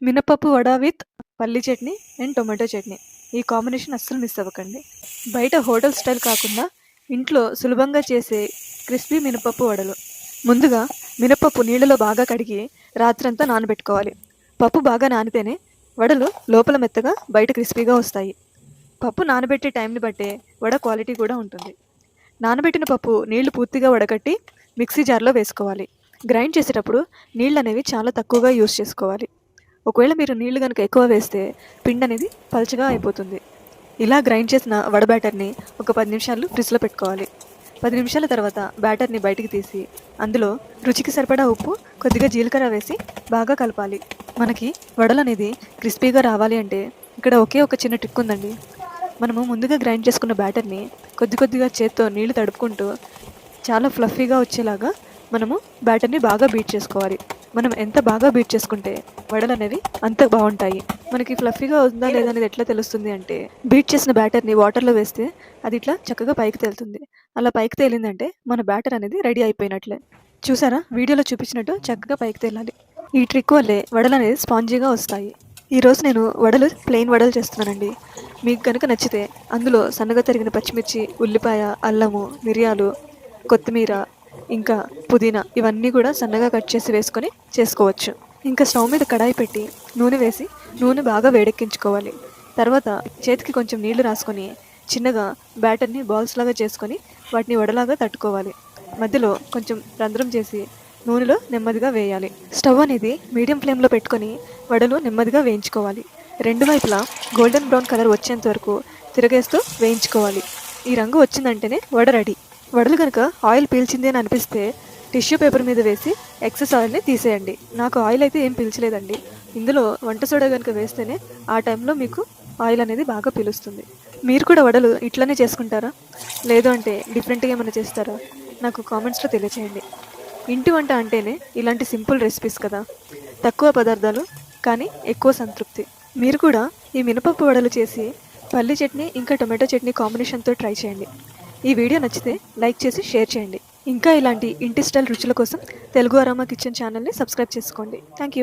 మినపప్పు వడ విత్ పల్లి chutney and tomato chutney. ఈ కాంబినేషన్ అస్సలు మిస్ అవ్వకండి. బయట హోటల్ స్టైల్ కాకుండా ఇంట్లో సులభంగా చేసే క్రిస్పీ మినపప్పు వడలు. ముందుగా మినపప్పు నీళ్ళలో బాగా కడిగి రాత్రంతా నానబెట్టుకోవాలి. పప్పు బాగా నానితేనే వడలు లోపల మెత్తగా బయట క్రిస్పీగా వస్తాయి. పప్పు నానబెట్టే టైంని బట్టే వడ క్వాలిటీ కూడా ఉంటుంది. నానబెట్టిన పప్పు నీళ్లు పూర్తిగా వడకట్టి మిక్సీ జార్లో వేసుకోవాలి. గ్రైండ్ చేసేటప్పుడు నీళ్ళు అనేవి చాలా తక్కువగా యూస్ చేసుకోవాలి. ఒకవేళ మీరు నీళ్లు కనుక ఎక్కువ వేస్తే పిండి అనేది పలుచగా అయిపోతుంది. ఇలా గ్రైండ్ చేసిన వడ బ్యాటర్ని ఒక 10 నిమిషాలు ఫ్రిడ్జ్లో పెట్టుకోవాలి. 10 నిమిషాల తర్వాత బ్యాటర్ని బయటికి తీసి అందులో రుచికి సరిపడా ఉప్పు, కొద్దిగా జీలకర్ర వేసి బాగా కలపాలి. మనకి వడలు అనేది క్రిస్పీగా రావాలి అంటే ఇక్కడ ఒకే ఒక చిన్న ట్రిక్ ఉందండి. మనము ముందుగా గ్రైండ్ చేసుకున్న బ్యాటర్ని కొద్ది కొద్దిగా చేత్తో నీళ్లు తడుపుకుంటూ చాలా ఫ్లఫీగా వచ్చేలాగా మనము బ్యాటర్ని బాగా బీట్ చేసుకోవాలి. మనం ఎంత బాగా బీట్ చేసుకుంటే వడలు అనేవి అంత బాగుంటాయి. మనకి ఫ్లఫీగా ఉందా లేదా అనేది ఎట్లా తెలుస్తుంది అంటే, బీట్ చేసిన బ్యాటర్ని వాటర్లో వేస్తే అది ఇట్లా చక్కగా పైకి తేలుతుంది. అలా పైకి తేలిందంటే మన బ్యాటర్ అనేది రెడీ అయిపోయినట్లే. చూసారా, వీడియోలో చూపించినట్టు చక్కగా పైకి తేలాలి. ఈ ట్రిక్ వల్లే వడలు అనేది స్పాంజీగా వస్తాయి. ఈరోజు నేను వడలు ప్లెయిన్ వడలు చేస్తున్నానండి. మీకు కనుక నచ్చితే అందులో సన్నగా తరిగిన పచ్చిమిర్చి, ఉల్లిపాయ, అల్లము, మిరియాలు, కొత్తిమీర, ఇంకా పుదీనా ఇవన్నీ కూడా సన్నగా కట్ చేసి వేసుకొని చేసుకోవచ్చు. ఇంకా స్టవ్ మీద కడాయి పెట్టి నూనె వేసి నూనె బాగా వేడెక్కించుకోవాలి. తర్వాత చేతికి కొంచెం నీళ్లు రాసుకొని చిన్నగా బ్యాటర్ని బాల్స్ లాగా చేసుకొని వాటిని వడలాగా తట్టుకోవాలి. మధ్యలో కొంచెం రంధ్రం చేసి నూనెలో నెమ్మదిగా వేయాలి. స్టవ్ అనేది మీడియం ఫ్లేమ్లో పెట్టుకొని వడలు నెమ్మదిగా వేయించుకోవాలి. రెండు వైపులా గోల్డెన్ బ్రౌన్ కలర్ వచ్చేంత వరకు తిరగేస్తూ వేయించుకోవాలి. ఈ రంగు వచ్చిందంటేనే వడ రెడీ. వడలు కనుక ఆయిల్ పీల్చింది అని అనిపిస్తే టిష్యూ పేపర్ మీద వేసి ఎక్సెస్ ఆయిల్ని తీసేయండి. నాకు ఆయిల్ అయితే ఏం పీల్చలేదండి. ఇందులో వంట సోడా కనుక వేస్తేనే ఆ టైంలో మీకు ఆయిల్ అనేది బాగా పీలుస్తుంది. మీరు కూడా వడలు ఇట్లనే చేసుకుంటారా, లేదు అంటే డిఫరెంట్గా ఏమైనా చేస్తారా? నాకు కామెంట్స్లో తెలియచేయండి. ఇంటి వంట అంటేనే ఇలాంటి సింపుల్ రెసిపీస్ కదా, తక్కువ పదార్థాలు కానీ ఎక్కువ సంతృప్తి. మీరు కూడా ఈ మినపప్పు వడలు చేసి పల్లి చట్నీ ఇంకా టొమాటో చట్నీ కాంబినేషన్తో ట్రై చేయండి. ఈ వీడియో నచ్చితే లైక్ చేసి షేర్ చేయండి. ఇంకా ఇలాంటి ఇంటి స్టైల్ రుచుల కోసం తెలుగు అరోమా కిచెన్ ఛానల్ని సబ్స్క్రైబ్ చేసుకోండి. Thank you.